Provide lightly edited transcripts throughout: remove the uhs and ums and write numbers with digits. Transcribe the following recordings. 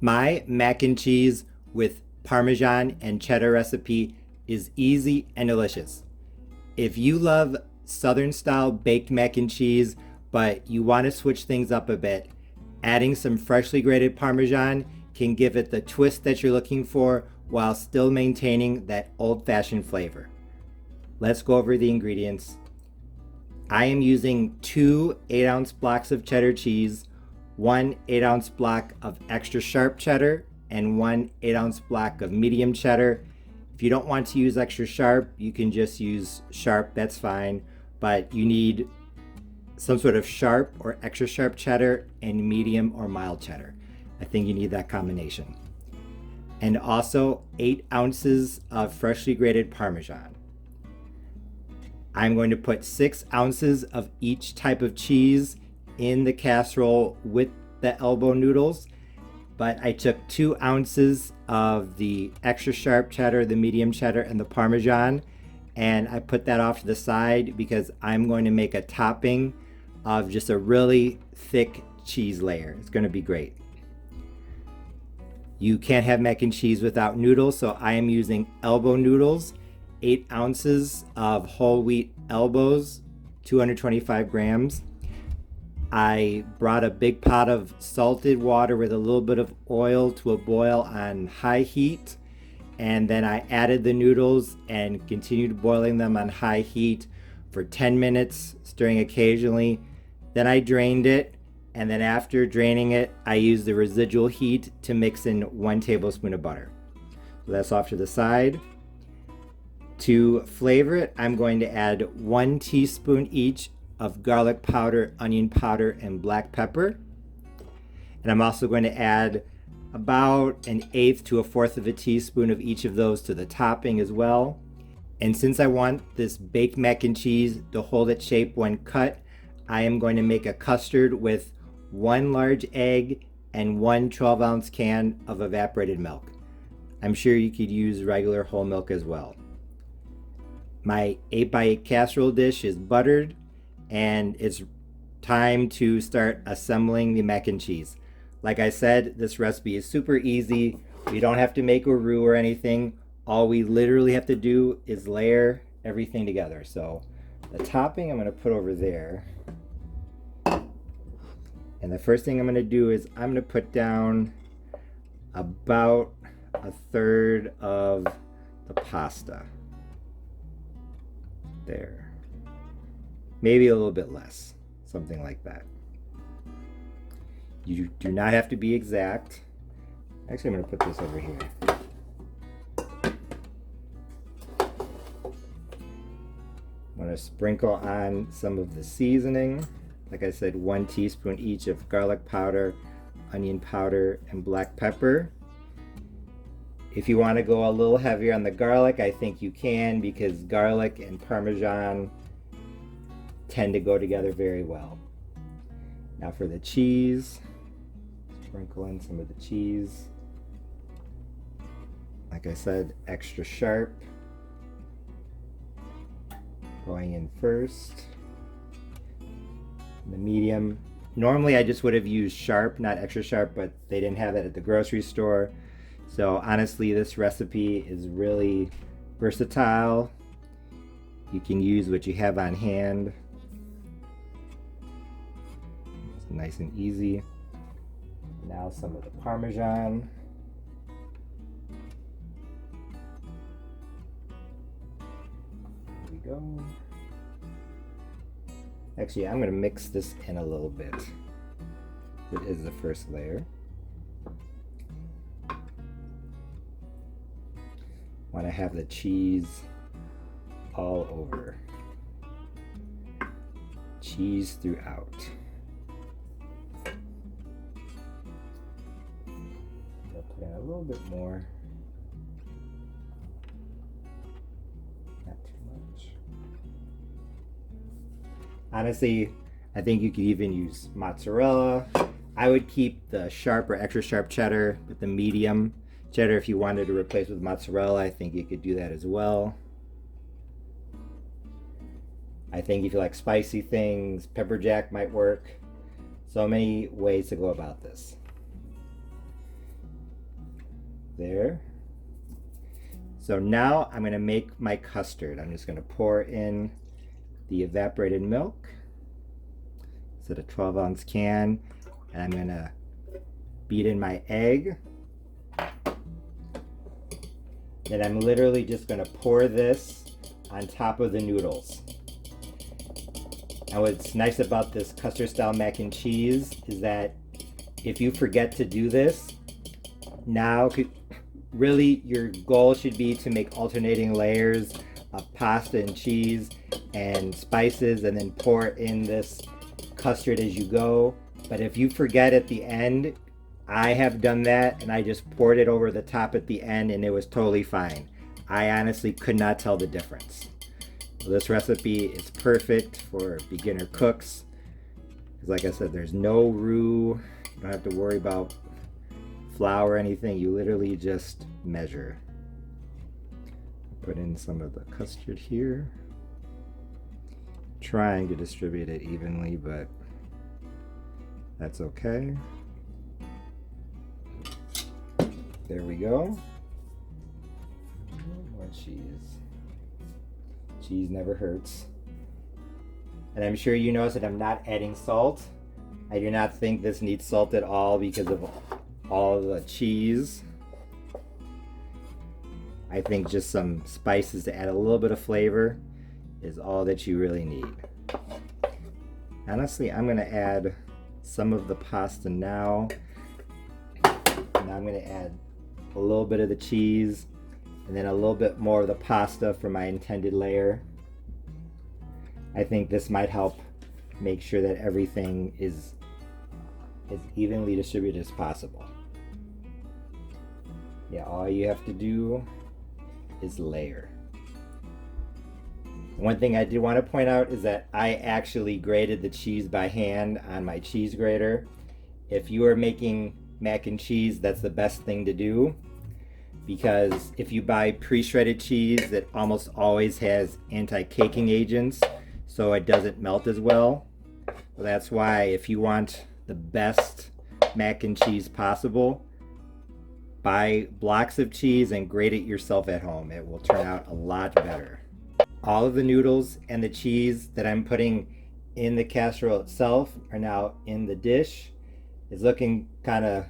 My mac and cheese with Parmesan and cheddar recipe is easy and delicious. If you love Southern style baked mac and cheese, but you want to switch things up a bit, adding some freshly grated Parmesan can give it the twist that you're looking for while still maintaining that old fashioned flavor. Let's go over the ingredients. I am using two 8-ounce blocks of cheddar cheese, one 8-ounce block of extra sharp cheddar, and one 8-ounce block of medium cheddar. If you don't want to use extra sharp, you can just use sharp, that's fine. But you need some sort of sharp or extra sharp cheddar and medium or mild cheddar. I think you need that combination. And also 8 ounces of freshly grated Parmesan. I'm going to put 6 ounces of each type of cheese in the casserole with the elbow noodles, but I took 2 ounces of the extra sharp cheddar, the medium cheddar, and the Parmesan, and I put that off to the side because I'm going to make a topping of just a really thick cheese layer. It's going to be great. You can't have mac and cheese without noodles, so I am using elbow noodles, 8 ounces of whole wheat elbows, 225 grams. I brought a big pot of salted water with a little bit of oil to a boil on high heat, and then I added the noodles and continued boiling them on high heat for 10 minutes, stirring occasionally. Then I drained it, and then after draining it, I used the residual heat to mix in 1 tablespoon of butter. So that's off to the side. To flavor it, I'm going to add 1 teaspoon each of garlic powder, onion powder, and black pepper. And I'm also going to add about 1/8 to 1/4 of a teaspoon of each of those to the topping as well. And since I want this baked mac and cheese to hold its shape when cut, I am going to make a custard with 1 large egg and 1 12-ounce can of evaporated milk. I'm sure you could use regular whole milk as well. My 8x8 casserole dish is buttered, and it's time to start assembling the mac and cheese. Like I said, this recipe is super easy. We don't have to make a roux or anything. All we literally have to do is layer everything together. So the topping I'm going to put over there. And the first thing I'm going to do is I'm going to put down about 1/3 of the pasta. There. Maybe a little bit less, something like that. You do not have to be exact. Actually, I'm going to put this over here. I'm going to sprinkle on some of the seasoning. Like I said, 1 teaspoon each of garlic powder, onion powder, and black pepper. If you want to go a little heavier on the garlic, I think you can, because garlic and Parmesan tend to go together very well. Now for the cheese, sprinkle in some of the cheese. Like I said, extra sharp. Going in first. The medium. Normally I just would have used sharp, not extra sharp, but they didn't have it at the grocery store. So honestly, this recipe is really versatile. You can use what you have on hand. It's nice and easy. Now some of the Parmesan. There we go. Actually, I'm going to mix this in a little bit. It is the first layer. Want to have the cheese all over. Cheese throughout. I'll put in a little bit more. Not too much. Honestly, I think you could even use mozzarella. I would keep the sharp or extra sharp cheddar with the medium cheddar. If you wanted to replace with mozzarella, I think you could do that as well. I think if you like spicy things, pepper jack might work. So many ways to go about this. There. So now I'm gonna make my custard. I'm just gonna pour in the evaporated milk. It's at a 12-ounce can, and I'm gonna beat in my egg. Then I'm literally just gonna pour this on top of the noodles. And what's nice about this custard style mac and cheese is that if you forget to do this, now really your goal should be to make alternating layers of pasta and cheese and spices and then pour in this custard as you go. But if you forget at the end, I have done that and I just poured it over the top at the end and it was totally fine. I honestly could not tell the difference. So this recipe is perfect for beginner cooks. Because like I said, there's no roux. You don't have to worry about flour or anything. You literally just measure. Put in some of the custard here. Trying to distribute it evenly, but that's okay. There we go. More cheese. Cheese never hurts. And I'm sure you notice that I'm not adding salt. I do not think this needs salt at all because of all the cheese. I think just some spices to add a little bit of flavor is all that you really need. Honestly, I'm gonna add some of the pasta now. Now I'm gonna add a little bit of the cheese and then a little bit more of the pasta for my intended layer. I think this might help make sure that everything is as evenly distributed as possible. Yeah, all you have to do is layer. One thing I did want to point out is that I actually grated the cheese by hand on my cheese grater. If you are making mac and cheese, that's the best thing to do, because if you buy pre-shredded cheese, it almost always has anti-caking agents, so it doesn't melt as well. So that's why if you want the best mac and cheese possible, buy blocks of cheese and grate it yourself at home. It will turn out a lot better. All of the noodles and the cheese that I'm putting in the casserole itself are now in the dish. It's looking kind of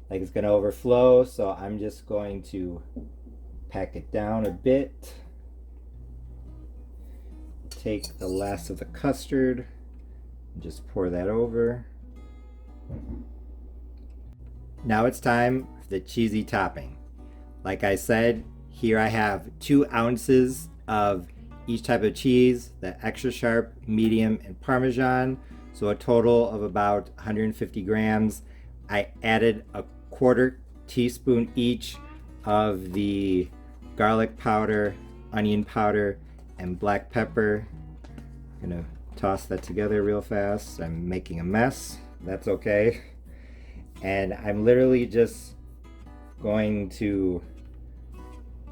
like it's going to overflow, so I'm just going to pack it down a bit. Take the last of the custard and just pour that over. Now it's time for the cheesy topping. Like I said, here I have 2 ounces of each type of cheese, the extra sharp, medium, and Parmesan, so a total of about 150 grams. I added a 1/4 teaspoon each of the garlic powder, onion powder, and black pepper. I'm gonna toss that together real fast. I'm making a mess. That's okay. And I'm literally just going to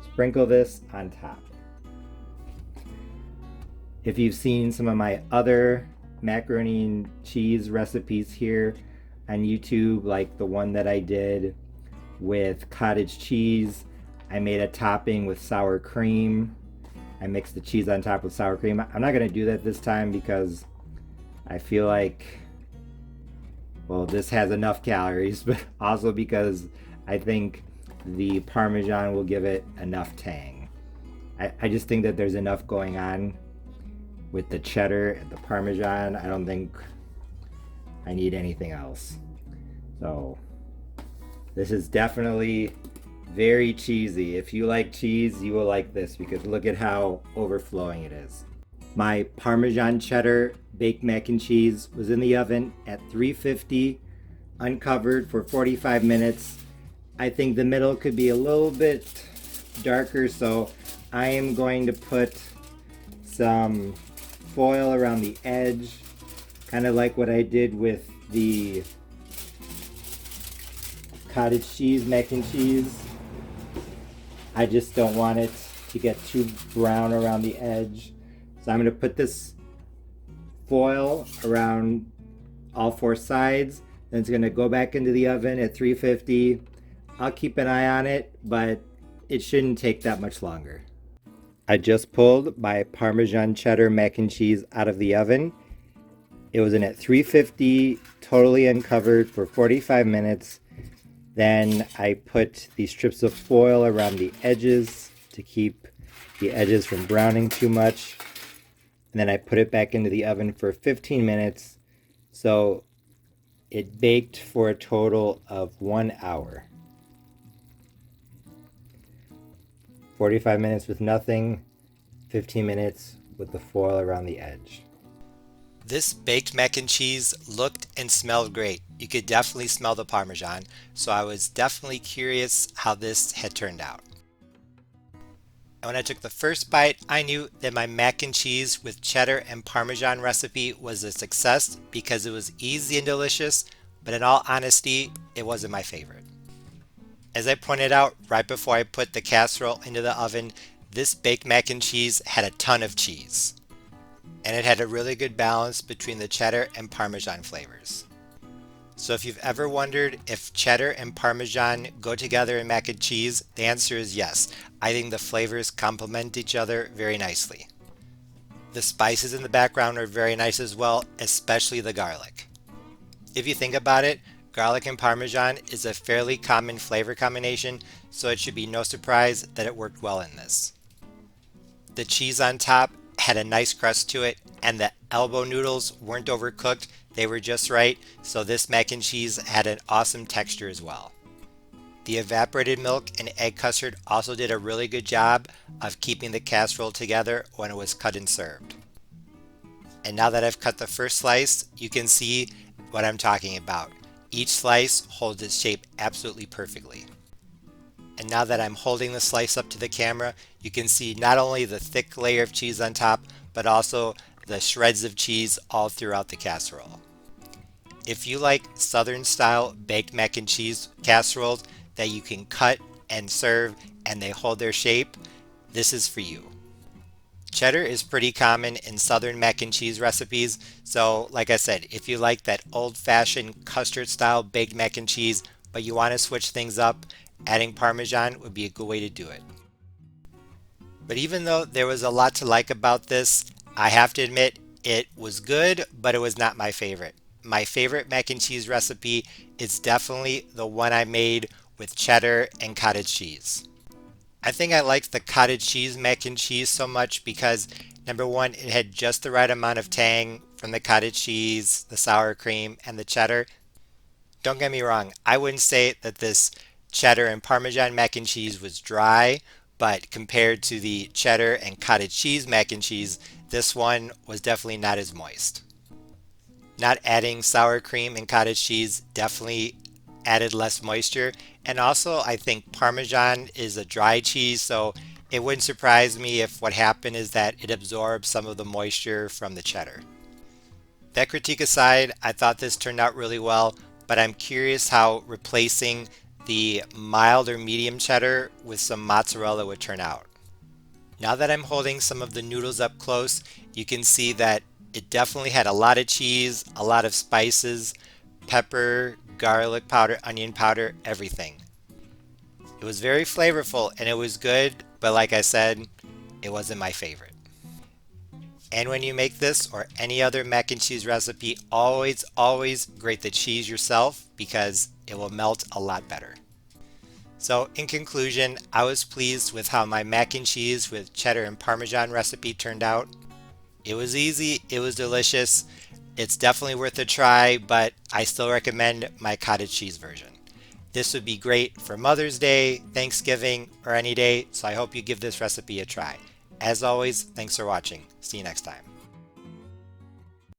sprinkle this on top. If you've seen some of my other macaroni and cheese recipes here on YouTube, like the one that I did with cottage cheese, I made a topping with sour cream. I mixed the cheese on top with sour cream. I'm not gonna do that this time because I feel like, well, this has enough calories, but also because I think the Parmesan will give it enough tang. I just think that there's enough going on with the cheddar and the Parmesan. I don't think I need anything else. So this is definitely very cheesy. If you like cheese, you will like this because look at how overflowing it is. My Parmesan cheddar baked mac and cheese was in the oven at 350, uncovered for 45 minutes. I think the middle could be a little bit darker, so I am going to put some foil around the edge, kind of like what I did with the cottage cheese mac and cheese. I just don't want it to get too brown around the edge. So I'm going to put this foil around all 4 sides. Then it's going to go back into the oven at 350, I'll keep an eye on it, but it shouldn't take that much longer. I just pulled my Parmesan cheddar mac and cheese out of the oven. It was in at 350, totally uncovered for 45 minutes. Then I put these strips of foil around the edges to keep the edges from browning too much. And then I put it back into the oven for 15 minutes. So it baked for a total of 1 hour. 45 minutes with nothing, 15 minutes with the foil around the edge. This baked mac and cheese looked and smelled great. You could definitely smell the Parmesan, so I was definitely curious how this had turned out. And when I took the first bite, I knew that my mac and cheese with cheddar and Parmesan recipe was a success because it was easy and delicious, but in all honesty, it wasn't my favorite. As I pointed out right before I put the casserole into the oven, this baked mac and cheese had a ton of cheese. And it had a really good balance between the cheddar and Parmesan flavors. So if you've ever wondered if cheddar and Parmesan go together in mac and cheese, the answer is yes. I think the flavors complement each other very nicely. The spices in the background are very nice as well, especially the garlic. If you think about it, garlic and Parmesan is a fairly common flavor combination, so it should be no surprise that it worked well in this. The cheese on top had a nice crust to it, and the elbow noodles weren't overcooked, they were just right, so this mac and cheese had an awesome texture as well. The evaporated milk and egg custard also did a really good job of keeping the casserole together when it was cut and served. And now that I've cut the first slice, you can see what I'm talking about. Each slice holds its shape absolutely perfectly. And now that I'm holding the slice up to the camera, you can see not only the thick layer of cheese on top, but also the shreds of cheese all throughout the casserole. If you like Southern style baked mac and cheese casseroles that you can cut and serve and they hold their shape, this is for you. Cheddar is pretty common in Southern mac and cheese recipes, so like I said, if you like that old-fashioned custard style baked mac and cheese, but you want to switch things up, adding Parmesan would be a good way to do it. But even though there was a lot to like about this, I have to admit it was good, but it was not my favorite. My favorite mac and cheese recipe is definitely the one I made with cheddar and cottage cheese. I think I liked the cottage cheese mac and cheese so much because number one, it had just the right amount of tang from the cottage cheese, the sour cream, and the cheddar. Don't get me wrong, I wouldn't say that this cheddar and Parmesan mac and cheese was dry, but compared to the cheddar and cottage cheese mac and cheese, this one was definitely not as moist. Not adding sour cream and cottage cheese definitely added less moisture, and also I think Parmesan is a dry cheese, so it wouldn't surprise me if what happened is that it absorbed some of the moisture from the cheddar. That critique aside, I thought this turned out really well, but I'm curious how replacing the mild or medium cheddar with some mozzarella would turn out. Now that I'm holding some of the noodles up close, you can see that it definitely had a lot of cheese, a lot of spices, pepper, garlic powder, onion powder, everything. It was very flavorful and it was good, but like I said, it wasn't my favorite. And when you make this or any other mac and cheese recipe, always grate the cheese yourself because it will melt a lot better. So in conclusion, I was pleased with how my mac and cheese with cheddar and Parmesan recipe turned out. It was easy, it was delicious, it's definitely worth a try, but I still recommend my cottage cheese version. This would be great for Mother's Day, Thanksgiving, or any day, so I hope you give this recipe a try. As always, thanks for watching. See you next time.